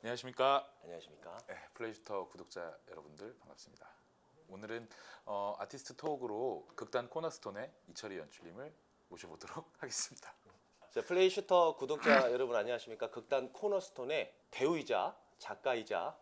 안녕하십니까. 안녕하십니까. 네, 플레이슈터 구독자 여러분들 반갑습니다. 오늘은 아티스트 톡으로 극단 코너스톤의 이철희 연출님을 모셔보도록 하겠습니다. 자, 플레이슈터 구독자 여러분 안녕하십니까. 극단 코너스톤의 배우이자 작가이자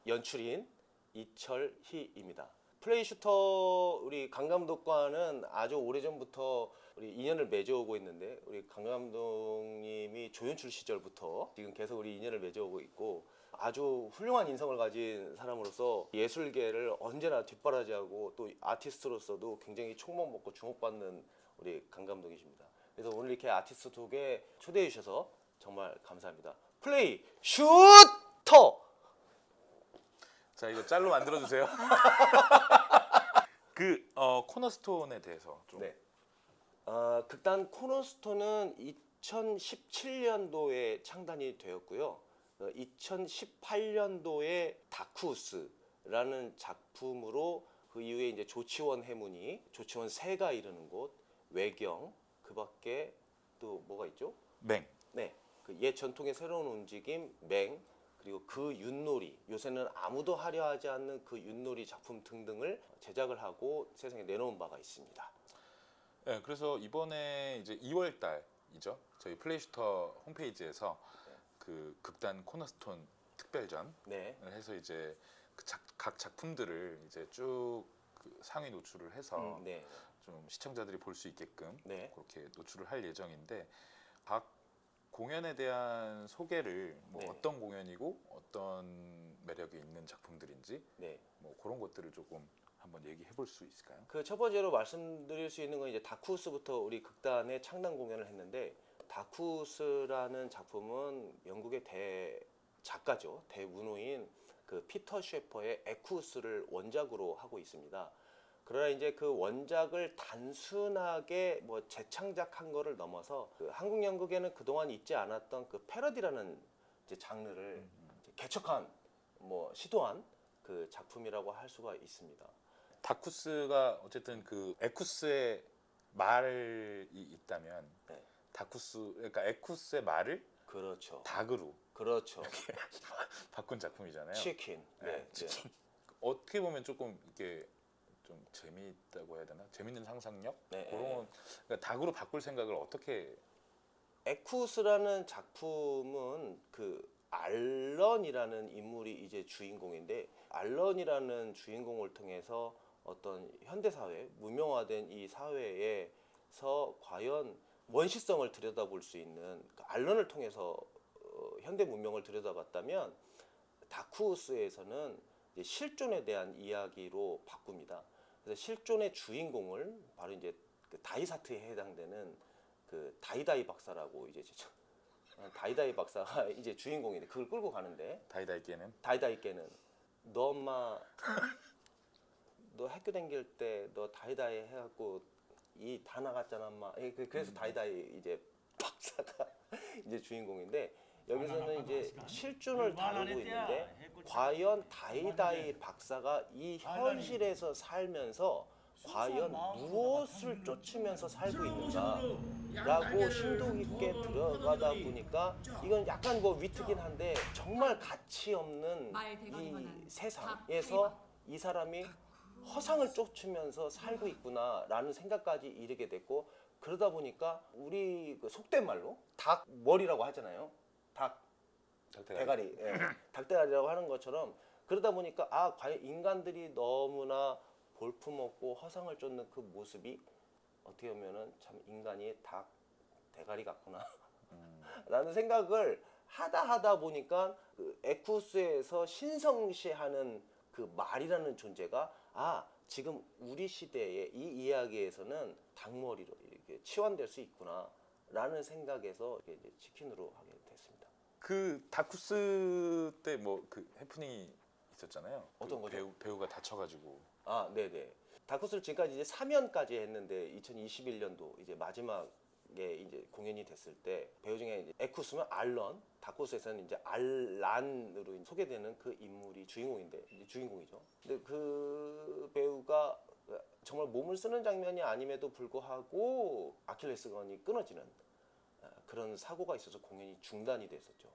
연출인 이철희입니다. 플레이슈터 우리 강 감독과는 아주 오래전부터 우리 인연을 맺어오고 있는데, 우리 강 감독님이 조연출 시절부터 지금 계속 우리 인연을 맺어오고 있고, 아주 훌륭한 인성을 가진 사람으로서 예술계를 언제나 뒷바라지하고 또 아티스트로서도 굉장히 총망먹고 주목받는 우리 강 감독이십니다. 그래서 오늘 이렇게 아티스트 톡에 초대해 주셔서 정말 감사합니다. 플레이 슈터! 자, 이거 짤로 만들어주세요. 코너스톤에 대해서 좀. 네. 극단 코너스톤은 2017년도에 창단이 되었고요. 2018년도에 다크호스라는 작품으로 그 이후에 이제 조치원 해문이, 조치원 새가 이르는 곳, 외경, 그밖에 또 뭐가 있죠? 맹. 네, 그 옛 전통의 새로운 움직임, 맹, 그리고 그 윷놀이, 요새는 아무도 하려 하지 않는 그 윷놀이 작품 등등을 제작을 하고 세상에 내놓은 바가 있습니다. 네, 그래서 이번에 이제 2월 달이죠. 저희 플레이슈터 홈페이지에서 그 극단 코너스톤 특별전을 네, 해서 이제 각 작품들을 이제 쭉 그 상위 노출을 해서 네, 좀 시청자들이 볼 수 있게끔 네. 그렇게 노출을 할 예정인데, 각 공연에 대한 소개를 뭐 네. 어떤 공연이고 어떤 매력이 있는 작품들인지 네. 뭐 그런 것들을 조금 한번 얘기해 볼 수 있을까요? 그 첫 번째로 말씀드릴 수 있는 건 이제 다크호스부터 우리 극단의 창단 공연을 했는데, 다크호스라는 작품은 영국의 대 작가죠, 대문호인 그 피터 셰퍼의 에쿠스를 원작으로 하고 있습니다. 그러나 이제 그 원작을 단순하게 뭐 재창작한 거를 넘어서 그 한국 연극에는 그동안 있지 않았던 그 패러디라는 이제 장르를 이제 개척한, 뭐 시도한 그 작품이라고 할 수가 있습니다. 다쿠스가 어쨌든 그 에쿠스의 말이 있다면, 네. 다쿠스, 그러니까 에쿠스의 말을 그렇죠. 닭으로 그렇죠. 바꾼 작품이잖아요. 치킨. 네, 치킨. 어떻게 보면 조금 이게 좀 재미있다고 해야 되나? 재밌는 상상력? 네, 그런, 그러니까 닭으로 바꿀 생각을 어떻게? 에쿠스라는 작품은 그 알런이라는 인물이 이제 주인공인데, 알런이라는 주인공을 통해서 어떤 현대 사회, 문명화된 이 사회에서 과연 원시성을 들여다볼 수 있는 그 알런을 통해서 현대 문명을 들여다봤다면, 다크호스에서는 이제 실존에 대한 이야기로 바꿉니다. 그래서 실존의 주인공을 바로 이제 그 다이사트에 해당되는 그 다이다이 박사라고, 이제 다이다이 박사가 이제 주인공인데, 그걸 끌고 가는데, 다이다이께는 다이다이께는 너 엄마 너 학교 다닐 때 너 다이다이 해갖고 이 다 나갔잖아 엄마. 그래서 다이다이 이제 박사가 이제 주인공인데, 여기서는 이제 실존을 다루고 있는데, 과연 다이다이 박사가 이 현실에서 살면서 과연 무엇을 쫓으면서 살고 있는가라고 심도 깊게 들어가다 보니까, 이건 약간 뭐 위트긴 한데 정말 가치 없는 이 세상에서 이 사람이 허상을 쫓으면서 살고 있구나라는 생각까지 이르게 됐고, 그러다 보니까 우리 그 속된 말로 닭 머리라고 하잖아요. 닭 대가리, 예. 닭대가리라고 하는 것처럼, 그러다 보니까 과연 인간들이 너무나 볼품없고 허상을 쫓는 그 모습이 어떻게 보면은 참 인간이 닭 대가리 같구나 라는 생각을 하다 보니까, 그 에쿠스에서 신성시하는 그 말이라는 존재가 지금 우리 시대의 이 이야기에서는 닭머리로 이렇게 치환될 수 있구나 라는 생각에서 이제 치킨으로 하게 됐습니다. 그 다쿠스 때 뭐 그 해프닝이 있었잖아요. 어떤 그 거죠? 배우가 다쳐가지고. 네네. 다크호스를 지금까지 이제 3연까지 했는데, 2021년도 이제 마지막에 이제 공연이 됐을 때, 배우 중에 이제 에쿠스는 알런, 다크호스에서는 이제 알란으로 소개되는 그 인물이 주인공인데, 이제 주인공이죠. 근데 그 배우가 정말 몸을 쓰는 장면이 아님에도 불구하고 아킬레스건이 끊어지는 그런 사고가 있어서 공연이 중단이 됐었죠.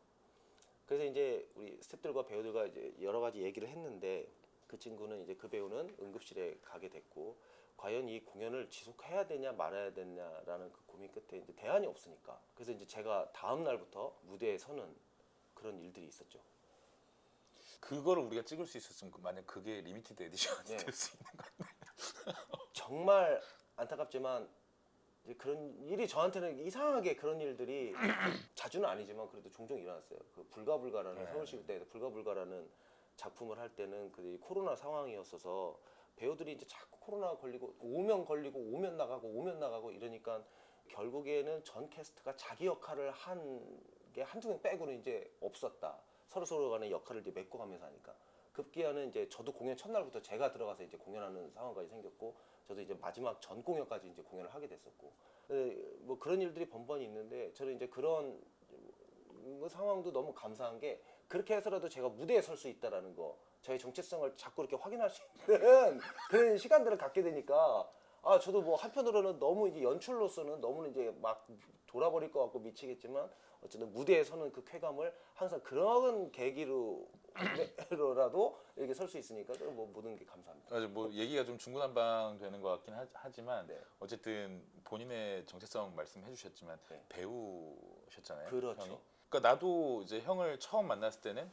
그래서 이제 우리 스태프들과 배우들과 이제 여러 가지 얘기를 했는데 그 친구는 이제 그 배우는 응급실에 가게 됐고 과연 이 공연을 지속해야 되냐 말아야 되냐라는 그 고민 끝에 이제 대안이 없으니까 그래서 이제 제가 다음 날부터 무대에 서는 그런 일들이 있었죠. 그거를 우리가 찍을 수 있었으면 만약 그게 리미티드 에디션이 네. 될 수 있는 건데. 정말 안타깝지만 이제 그런 일이 저한테는 이상하게 그런 일들이 자주는 아니지만 그래도 종종 일어났어요. 그 불가불가라는 네. 서울시국대에서 불가불가라는 작품을 할 때는 그 코로나 상황이었어서 배우들이 이제 자꾸 코로나 걸리고 오면 나가고 이러니까 결국에는 전 캐스트가 자기 역할을 한 게 한두 명 빼고는 이제 없었다. 서로 간의 역할을 이제 메꿔가면서 하니까 급기야는 이제 저도 공연 첫날부터 제가 들어가서 이제 공연하는 상황까지 생겼고 저도 이제 마지막 전 공연까지 이제 공연을 하게 됐었고 뭐 그런 일들이 번번이 있는데 저는 이제 그런 뭐 상황도 너무 감사한 게 그렇게 해서라도 제가 무대에 설 수 있다라는 거 저의 정체성을 자꾸 이렇게 확인할 수 있는 그런 시간들을 갖게 되니까 아 저도 뭐 한편으로는 너무 이제 연출로서는 너무 이제 막 돌아버릴 것 같고 미치겠지만 어쨌든 무대에 서는 그 쾌감을 항상 그런 계기로라도 이렇게 설 수 있으니까 뭐 모든 게 감사합니다. 맞아, 뭐 얘기가 좀 중구난방 되는 것 같긴 하지만 네. 어쨌든 본인의 정체성 말씀해 주셨지만 네. 배우셨잖아요. 그렇죠. 형이. 그러니까 나도 이제 형을 처음 만났을 때는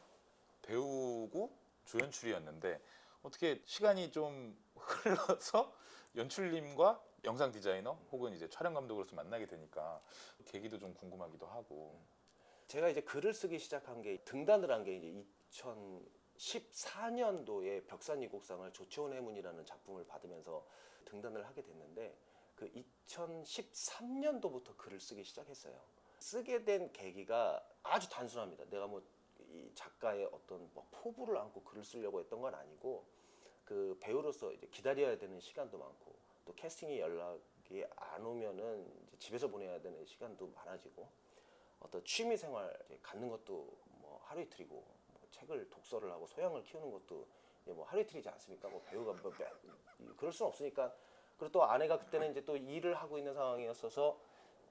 배우고 조연출이었는데 어떻게 시간이 좀 흘러서 연출님과 영상 디자이너 혹은 이제 촬영 감독으로서 만나게 되니까 계기도 좀 궁금하기도 하고. 제가 이제 글을 쓰기 시작한 게 등단을 한 게 이제 2014년도에 벽산이곡상을 조치원 해문이라는 작품을 받으면서 등단을 하게 됐는데 그 2013년도부터 글을 쓰기 시작했어요. 쓰게 된 계기가 아주 단순합니다. 내가 뭐 이 작가의 어떤 뭐 포부를 안고 글을 쓰려고 했던 건 아니고 그 배우로서 이제 기다려야 되는 시간도 많고 또 캐스팅이 연락이 안 오면은 이제 집에서 보내야 되는 시간도 많아지고 어떤 취미 생활 갖는 것도 뭐 하루 이틀이고 뭐 책을 독서를 하고 소양을 키우는 것도 이제 뭐 하루 이틀이지 않습니까? 뭐 배우가 뭐 그럴 수는 없으니까 그리고 또 아내가 그때는 이제 또 일을 하고 있는 상황이었어서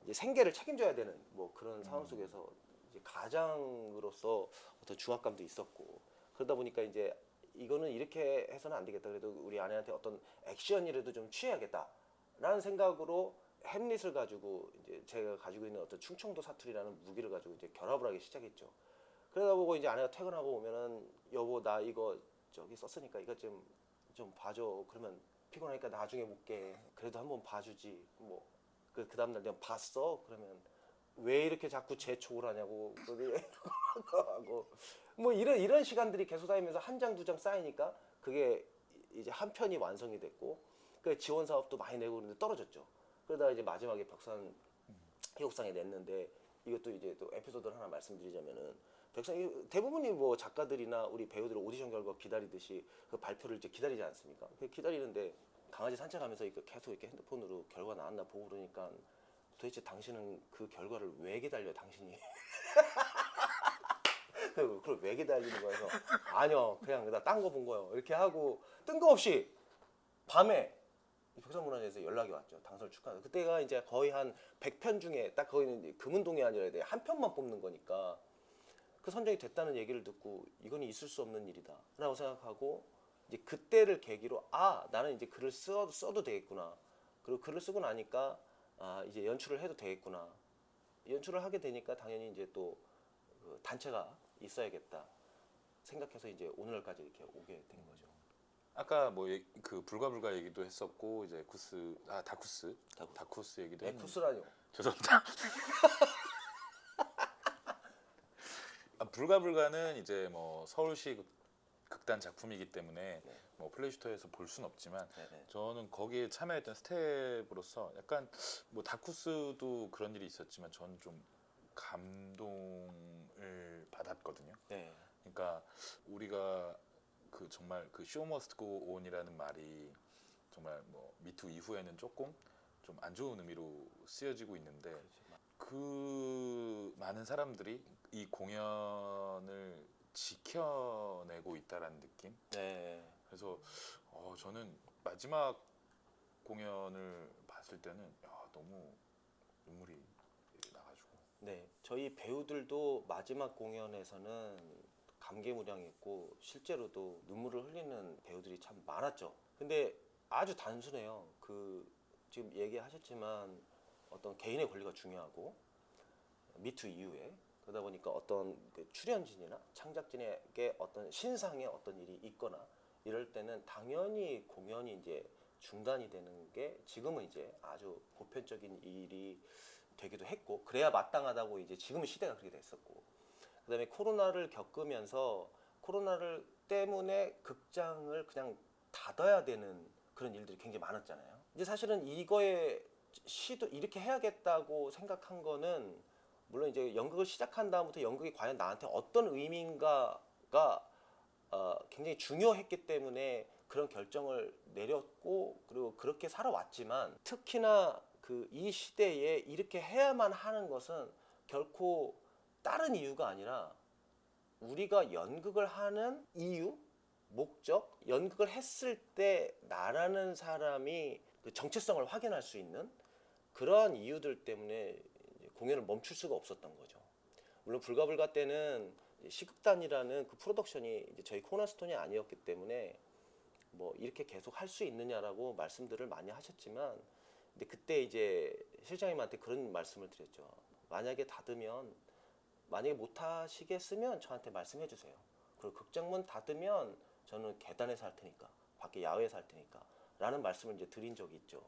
이제 생계를 책임져야 되는 뭐 그런 상황 속에서 이제 가장으로서 어떤 중압감도 있었고 그러다 보니까 이제 이거는 이렇게 해서는 안 되겠다. 그래도 우리 아내한테 어떤 액션이라도 좀 취해야겠다라는 생각으로 햄릿을 가지고 이제 제가 가지고 있는 어떤 충청도 사투리라는 무기를 가지고 이제 결합을 하기 시작했죠. 그러다 보고 이제 아내가 퇴근하고 오면은 여보 나 이거 저기 썼으니까 이거 좀 봐줘. 그러면 피곤하니까 나중에 볼게. 그래도 한번 봐주지. 뭐 그 다음날 내가 봤어. 그러면 왜 이렇게 자꾸 재촉을 하냐고 하고 뭐 이런 시간들이 계속 쌓이면서 한 장 두 장 쌓이니까 그게 이제 한 편이 완성이 됐고 그 지원 사업도 많이 내고 그러는데 떨어졌죠. 그러다가 이제 마지막에 벽산 희곡상에 냈는데 이것도 이제 또 에피소드를 하나 말씀드리자면은 벽산 대부분이 뭐 작가들이나 우리 배우들 오디션 결과 기다리듯이 그 발표를 이제 기다리지 않습니까? 기다리는데 강아지 산책하면서 이렇게 계속 이렇게 핸드폰으로 결과 나왔나 보고 그러니까 도대체 당신은 그 결과를 왜 기다려 당신이? 그걸 왜 기다리는 거여서 아니요 그냥 나 딴 거 본 거요 이렇게 하고 뜬금없이 밤에 벽산문화재에서 연락이 왔죠. 당선을 축하하는. 그때가 이제 거의 한 100편 중에 딱 거기는 금은동이 아니라 한 편만 뽑는 거니까 그 선정이 됐다는 얘기를 듣고 이건 있을 수 없는 일이다라고 생각하고 이제 그때를 계기로 아 나는 이제 글을 써도 되겠구나. 그리고 글을 쓰고 나니까 아 이제 연출을 해도 되겠구나. 연출을 하게 되니까 당연히 이제 또 그 단체가 있어야겠다 생각해서 이제 오늘날까지 이렇게 오게 된 거죠. 아까 뭐 그 불가불가 얘기도 했었고 이제 다쿠스 얘기도 네, 했는데 쿠스라뇨. 죄송합니다. 불가불가는 이제 뭐 서울시 극단 작품이기 때문에 네. 뭐 플레이스토어에서 볼 수는 없지만 네네. 저는 거기에 참여했던 스텝으로서 약간 뭐 다쿠스도 그런 일이 있었지만 저는 좀 감동을 받았거든요. 네. 그러니까 우리가 그 정말 그 쇼 머스트 고 온이라는 말이 정말 뭐 미투 이후에는 조금 좀 안 좋은 의미로 쓰여지고 있는데 그 많은 사람들이 이 공연을 지켜내고 있다라는 느낌. 네. 그래서 저는 마지막 공연을 봤을 때는 야, 너무 눈물이 나가지고. 네. 저희 배우들도 마지막 공연에서는 감개무량했고 실제로도 눈물을 흘리는 배우들이 참 많았죠. 근데 아주 단순해요. 지금 얘기하셨지만 어떤 개인의 권리가 중요하고 미투 이후에 그러다 보니까 어떤 그 출연진이나 창작진에게 어떤 신상의 어떤 일이 있거나 이럴 때는 당연히 공연이 이제 중단이 되는 게 지금은 이제 아주 보편적인 일이 되기도 했고 그래야 마땅하다고 이제 지금은 시대가 그렇게 됐었고 그다음에 코로나를 겪으면서 코로나를 때문에 극장을 그냥 닫아야 되는 그런 일들이 굉장히 많았잖아요. 이제 사실은 이거에 시도 이렇게 해야겠다고 생각한 거는 물론 이제 연극을 시작한 다음부터 연극이 과연 나한테 어떤 의미인가가 굉장히 중요했기 때문에 그런 결정을 내렸고 그리고 그렇게 살아왔지만 특히나 이 시대에 이렇게 해야만 하는 것은 결코 다른 이유가 아니라 우리가 연극을 하는 이유, 목적, 연극을 했을 때 나라는 사람이 그 정체성을 확인할 수 있는 그러한 이유들 때문에 공연을 멈출 수가 없었던 거죠. 물론 불가불가 때는 시극단이라는 그 프로덕션이 이제 저희 코너스톤이 아니었기 때문에 뭐 이렇게 계속 할 수 있느냐라고 말씀들을 많이 하셨지만 근데 그때 이제 실장님한테 그런 말씀을 드렸죠. 만약에 못 하시겠으면 저한테 말씀해 주세요. 그리고 극장문 닫으면 저는 계단에서 할 테니까 밖에 야외에서 할 테니까 라는 말씀을 이제 드린 적이 있죠.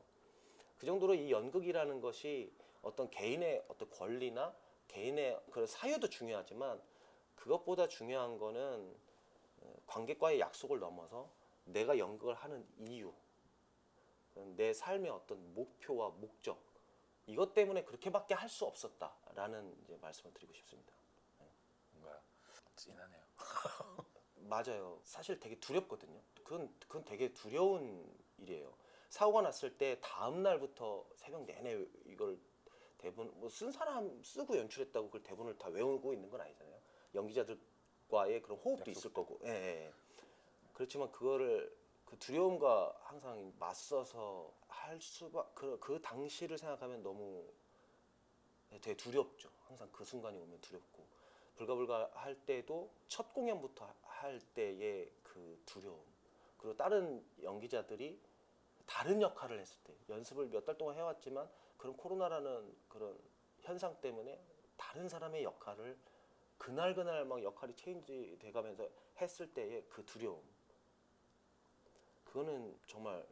그 정도로 이 연극이라는 것이 어떤 개인의 어떤 권리나 개인의 그런 사유도 중요하지만 그것보다 중요한 거는 관객과의 약속을 넘어서 내가 연극을 하는 이유, 내 삶의 어떤 목표와 목적 이것 때문에 그렇게밖에 할 수 없었다라는 이제 말씀을 드리고 싶습니다. 뭔가 찐하네요. 맞아요. 사실 되게 두렵거든요. 그건 되게 두려운 일이에요. 사고가 났을 때 다음 날부터 새벽 내내 이걸 대본 뭐 쓴 사람 쓰고 연출했다고 그 대본을 다 외우고 있는 건 아니잖아요. 연기자들과의 그런 호흡도 있을 거고. 예, 예. 그렇지만 그거를 그 두려움과 항상 맞서서 할 수밖 그 당시를 생각하면 너무 되게 두렵죠. 항상 그 순간이 오면 두렵고 불가불가 할 때도 첫 공연부터 할 때의 그 두려움 그리고 다른 연기자들이 다른 역할을 했을 때 연습을 몇 달 동안 해왔지만 그런 코로나라는 그런 현상 때문에 다른 사람의 역할을 그날 막 역할이 체인지 돼가면서 했을 때의 그 두려움 그거는 정말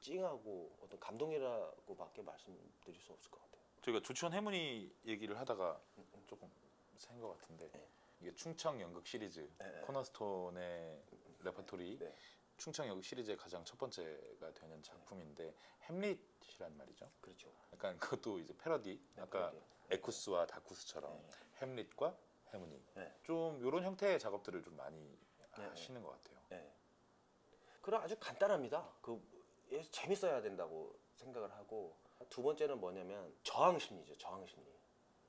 찡하고 어떤 감동이라고밖에 말씀드릴 수 없을 것 같아요. 저희가 조치원 해문이 얘기를 하다가 조금 센 것 같은데 네. 이게 충청 연극 시리즈 네. 코너스톤의 레퍼토리 네. 충청 연극 시리즈의 가장 첫 번째가 되는 작품인데 햄릿이란 말이죠. 그렇죠. 약간 그것도 이제 패러디. 아까 패러디. 에쿠스와 다쿠스처럼 네. 햄릿과 해문이 네. 좀 이런 형태의 작업들을 좀 많이 네. 하시는 것 같아요. 네. 그럼 아주 간단합니다. 재밌어야 된다고 생각을 하고 두 번째는 뭐냐면 저항 심리죠. 저항 심리.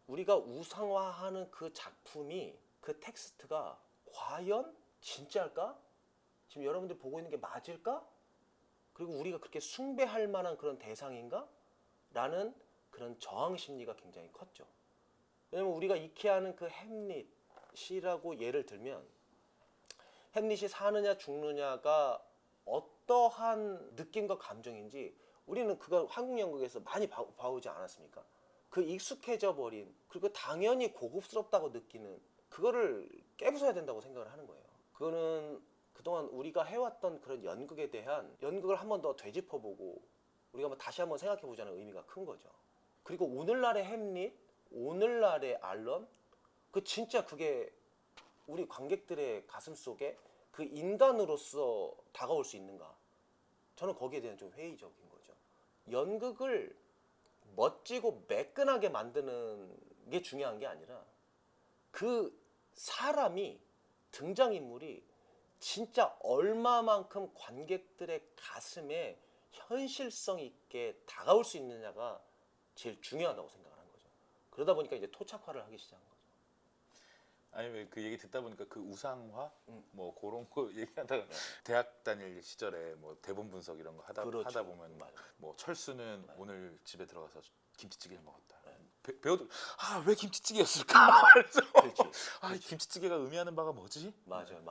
우리가 우상화하는 그 작품이 그 텍스트가 과연 진짜일까? 지금 여러분들 보고 있는 게 맞을까? 그리고 우리가 그렇게 숭배할 만한 그런 대상인가? 라는 그런 저항 심리가 굉장히 컸죠. 왜냐면 우리가 익히하는 그 햄릿이라고 예를 들면 햄릿이 사느냐 죽느냐가 어떠한 느낌과 감정인지 우리는 그걸 한국 연극에서 많이 봐오지 않았습니까? 그 익숙해져 버린 그리고 당연히 고급스럽다고 느끼는 그거를 깨부숴야 된다고 생각을 하는 거예요. 그거는 그동안 우리가 해왔던 그런 연극에 대한 연극을 한 번 더 되짚어보고 우리가 다시 한번 생각해보자는 의미가 큰 거죠. 그리고 오늘날의 햄릿, 오늘날의 알런 진짜 그게 우리 관객들의 가슴 속에 그 인간으로서 다가올 수 있는가? 저는 거기에 대한 좀 회의적인 거죠. 연극을 멋지고 매끈하게 만드는 게 중요한 게 아니라 그 사람이 등장인물이 진짜 얼마만큼 관객들의 가슴에 현실성 있게 다가올 수 있느냐가 제일 중요하다고 생각을 한 거죠. 그러다 보니까 이제 토착화를 하기 시작한 거죠. 아니 왜 그 얘기 듣다 보니까 그 우상화 음. 뭐 그런 거 얘기하다가 대학 다닐 시절에 뭐 대본 분석 이런 거 그렇죠. 하다 보면 맞아. 뭐 철수는 맞아. 오늘 집에 들어가서 김치찌개를 먹었다. 네. 배우들 왜 김치찌개였을까? 그래서 그렇지. 이 김치찌개가 의미하는 바가 뭐지? 맞아요.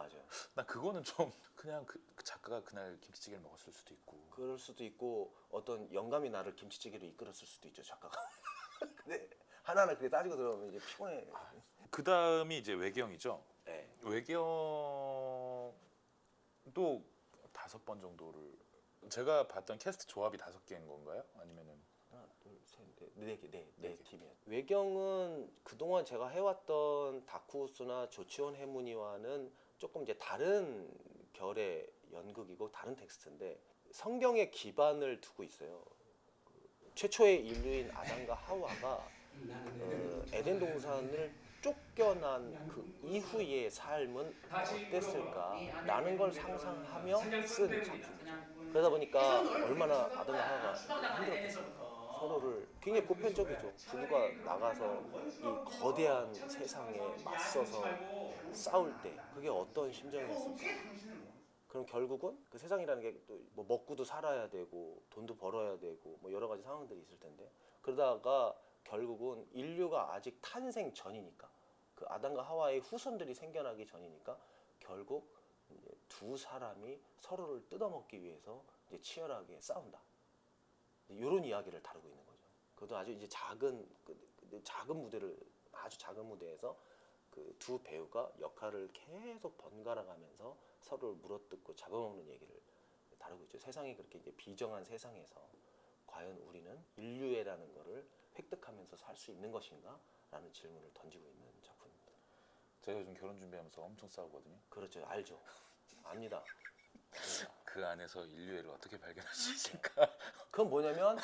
난 그거는 좀 그냥 그 작가가 그날 김치찌개를 먹었을 수도 있고. 그럴 수도 있고 어떤 영감이 나를 김치찌개로 이끌었을 수도 있죠 작가가. 근데 하나하나 그렇게 따지고 들어오면 이제 피곤해. 그 다음이 이제 외경이죠. 네. 외경도 5번 정도를 제가 봤던 캐스트 조합이 5개인 건가요? 아니면은 하나, 둘, 셋, 넷, 네 네 개. 팀이에요. 외경은 그동안 제가 해왔던 다크호스나 조치원 해문이와는 조금 이제 다른 결의 연극이고 다른 텍스트인데 성경에 기반을 두고 있어요. 최초의 인류인 아담과 하와가 에덴 동산을 쫓겨난 그 이후의 삶은 어땠을까라는 걸 상상하며 쓴 작품이죠. 그러다 보니까 얼마나 아담과 하와가 힘들었겠어요. 서로를 굉장히 보편적이죠. 부부가 나가서 이 거대한 세상에 맞서서 싸울 때 그게 어떤 심정이었을까? 그럼 결국은 그 세상이라는 게 또 뭐 먹고도 살아야 되고 돈도 벌어야 되고 뭐 여러 가지 상황들이 있을 텐데 그러다가 결국은 인류가 아직 탄생 전이니까 그 아담과 하와의 후손들이 생겨나기 전이니까 결국 이제 두 사람이 서로를 뜯어먹기 위해서 이제 치열하게 싸운다. 이런 이야기를 다루고 있는 거죠. 그것도 아주 이제 작은 무대를 아주 작은 무대에서 그 두 배우가 역할을 계속 번갈아가면서 서로를 물어뜯고 잡아먹는 얘기를 다루고 있죠. 세상이 그렇게 이제 비정한 세상에서 과연 우리는 인류애라는 거를 획득하면서 살 수 있는 것인가? 라는 질문을 던지고 있는 작품입니다. 제가 요즘 결혼 준비하면서 엄청 싸우거든요. 그렇죠. 알죠. 압니다. 그 안에서 인류애를 어떻게 발견할 수 있을까? 그건 뭐냐면